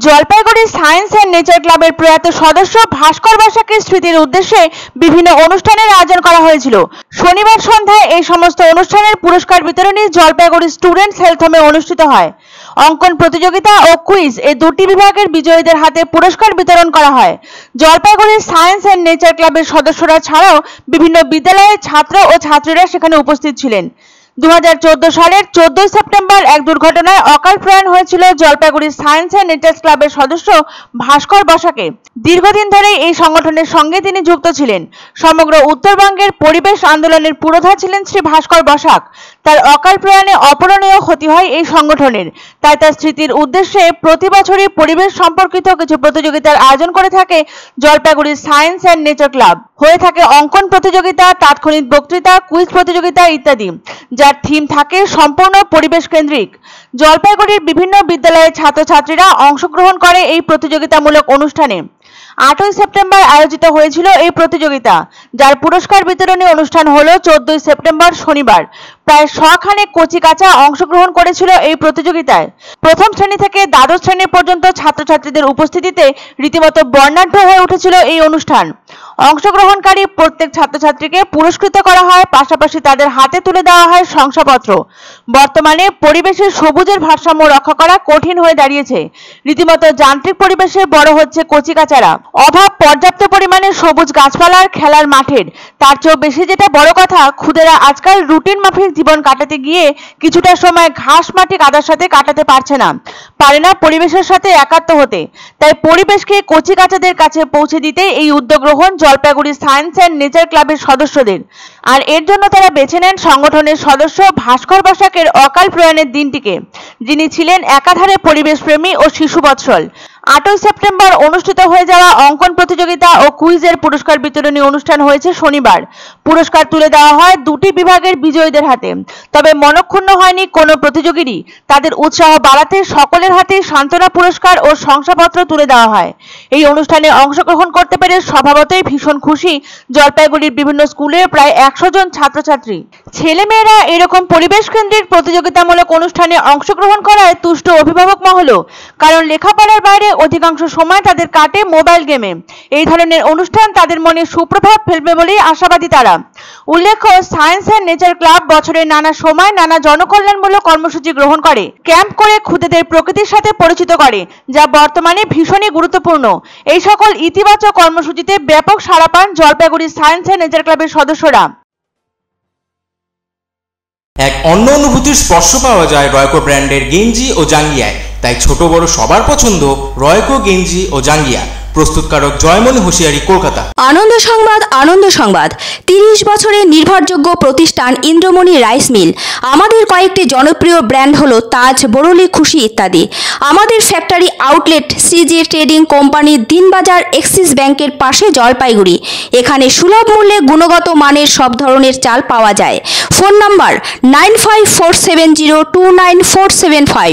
Jalpaiguri science and nature ক্লাবের প্রয়াত সদস্য ভাস্কর বসাকের স্মৃতির উদ্দেশ্যে বিভিন্ন অনুষ্ঠানের আয়োজন করা হয়েছিল। শনিবার সন্ধ্যায় এই সমস্ত অনুষ্ঠানের পুরস্কার বিতরণী জলপাইগুড়ি স্টুডেন্টস হেলথ হোমে অনুষ্ঠিত হয়। অঙ্কন প্রতিযোগিতা ও কুইজ এই দুটি বিভাগের বিজয়ীদের হাতে পুরস্কার বিতরণ করা হয়। জলপাইগুড়ি সায়েন্স অ্যান্ড নেচার ক্লাবের সদস্যরা ছাড়াও বিভিন্ন বিদ্যালয়ের ছাত্র ও ছাত্রীরা সেখানে উপস্থিত ছিলেন। 2014 সালের 14 সেপ্টেম্বর এক দুর্ঘটনায় অকাল প্রয়াণ হয়েছিল জলপাইগুড়ি সায়েন্স অ্যান্ড নেচার ক্লাবের সদস্য ভাস্কর বসাকে। দীর্ঘদিন ধরে এই সংগঠনের সঙ্গে তিনি যুক্ত ছিলেন। সমগ্র উত্তরবঙ্গের পরিবেশ আন্দোলনের পুরোধা ছিলেন শ্রী ভাস্কর বসাক। তার অকাল প্রয়াণে অপূরণীয় ক্ষতি হয় এই সংগঠনের। তাই তার স্মৃতির উদ্দেশ্যে প্রতি বছরই পরিবেশ সম্পর্কিত কিছু প্রতিযোগিতার আয়োজন করে থাকে Jalpaiguri science and nature club. হয়ে থাকে অঙ্কন প্রতিযোগিতা, তাৎক্ষণিক বক্তৃতা, কুইজ প্রতিযোগিতা ইত্যাদি, যার থিম থাকে সম্পূর্ণ পরিবেশ কেন্দ্রিক। জলপাইগুড়ির বিভিন্ন বিদ্যালয়ের ছাত্রছাত্রীরা অংশগ্রহণ করে এই প্রতিযোগিতামূলক অনুষ্ঠানে। 8 সেপ্টেম্বর আয়োজিত হয়েছিল এই প্রতিযোগিতা, যার পুরস্কার বিতরণী অনুষ্ঠান হলো 14 সেপ্টেম্বর শনিবার। প্রায় 100 খানেক কচিকাঁচা অংশগ্রহণ করেছিল এই প্রতিযোগিতায়। প্রথম শ্রেণী থেকে দ্বাদশ শ্রেণী পর্যন্ত ছাত্রছাত্রীদের উপস্থিতিতে রীতিমতো বর্ণাঢ্য হয়ে উঠেছিল এই অনুষ্ঠান। অংশগ্রহণকারী প্রত্যেক ছাত্রছাত্রীকে পুরস্কৃত করা হয়, পাশাপাশি তাদের হাতে তুলে দেওয়া হয় শংসাপত্র। বর্তমানে পরিবেশের সবুজের ভারসাম্য রক্ষা করা কঠিন হয়ে দাঁড়িয়েছে। রীতিমতো যান্ত্রিক পরিবেশে বড় হচ্ছে কচিকাঁচারা। অভাব পর্যাপ্ত পরিমাণে সবুজ গাছপালার, খেলার মাঠের। তার চেয়েও বেশি যেটা বড় কথা, খুদেরা আজকাল রুটিন মাফিক জীবন কাটাতে গিয়ে কিছুটা সময় ঘাস মাটি কাদার সাথে কাটাতে পারে না পরিবেশের সাথে একাত্ম হতে। তাই পরিবেশকে কচিকাঁচাদের কাছে পৌঁছে দিতে এই উদ্যোগ গ্রহণ জলপাইগুড়ি সায়েন্স অ্যান্ড নেচার ক্লাবের সদস্যদের। আর এর জন্য তারা বেছে নেন সংগঠনের সদস্য ভাস্কর বসাকের অকাল প্রয়াণের দিনটিকে, যিনি ছিলেন একাধারে পরিবেশপ্রেমী ও শিশুবৎসল। 8 সেপ্টেম্বর অনুষ্ঠিত হয়ে যাওয়া অঙ্কন প্রতিযোগিতা ও কুইজের পুরস্কার বিতরণী অনুষ্ঠান হয়েছে শনিবার। পুরস্কার তুলে দেওয়া হয় দুটি বিভাগের বিজয়ীদের হাতে। তবে মনক্ষুণ্ণ হয়নি কোনো প্রতিযোগীরই। তাদের উৎসাহ বাড়াতে সকলের হাতে সান্ত্বনা পুরস্কার ও শংসাপত্র তুলে দেওয়া হয়। এই অনুষ্ঠানে অংশগ্রহণ করতে পেরে স্বভাবতই ভীষণ খুশি জলপাইগুড়ির বিভিন্ন স্কুলের প্রায় 100 জন ছাত্রছাত্রী। ছেলেমেয়েরা এরকম পরিবেশ কেন্দ্রিক প্রতিযোগিতামূলক অনুষ্ঠানে অংশগ্রহণ করায় তুষ্ট অভিভাবক মহলও। কারণ লেখাপড়ার বাইরে অধিকাংশ সময় তাদের কাটে মোবাইল গেমে। এই ধরনের অনুষ্ঠান তাদের মনে সুপ্রভাব ফেলবে বলেই আশাবাদী তারা। উল্লেখ্য, সায়েন্স অ্যান্ড নেচার ক্লাব বছরের নানা সময় নানা জনকল্যাণমূলক কর্মসূচি গ্রহণ করে, ক্যাম্প করে খুদেদের প্রকৃতির সাথে পরিচিত করে, যা বর্তমানে ভীষণই গুরুত্বপূর্ণ। এই সকল ইতিবাচক কর্মসূচিতে ব্যাপক সাড়া পান জলপাইগুড়ি সায়েন্স অ্যান্ড নেচার ক্লাবের সদস্যরা। এক অন্য অনুভূতির স্পর্শ পাওয়া যায় রয়কো ব্র্যান্ডের গেঞ্জি ও জাঙ্গিয়ায়। তাই ছোট বড় সবার পছন্দ রয়কো গেঞ্জি ও জাঙ্গিয়া। প্রস্তুতকারক জয়মনি হোশিয়ারি, কলকাতা। আনন্দ সংবাদ, আনন্দ সংবাদ। 30 বছরের নির্ভরযোগ্য প্রতিষ্ঠান ইন্দ্রমণি রাইস মিল। আমাদের কয়েকটি জনপ্রিয় ব্র্যান্ড হলো তাজ, বরলি, খুশি ইত্যাদি। আমাদের factory outlet CG trading company, Dinbazar, axis ব্যাংকের পাশে, জলপাইগুড়ি। এখানে সুলভ মূল্যে গুণগত মানের সব ধরনের চাল পাওয়া যায়। Phone number 9547029475।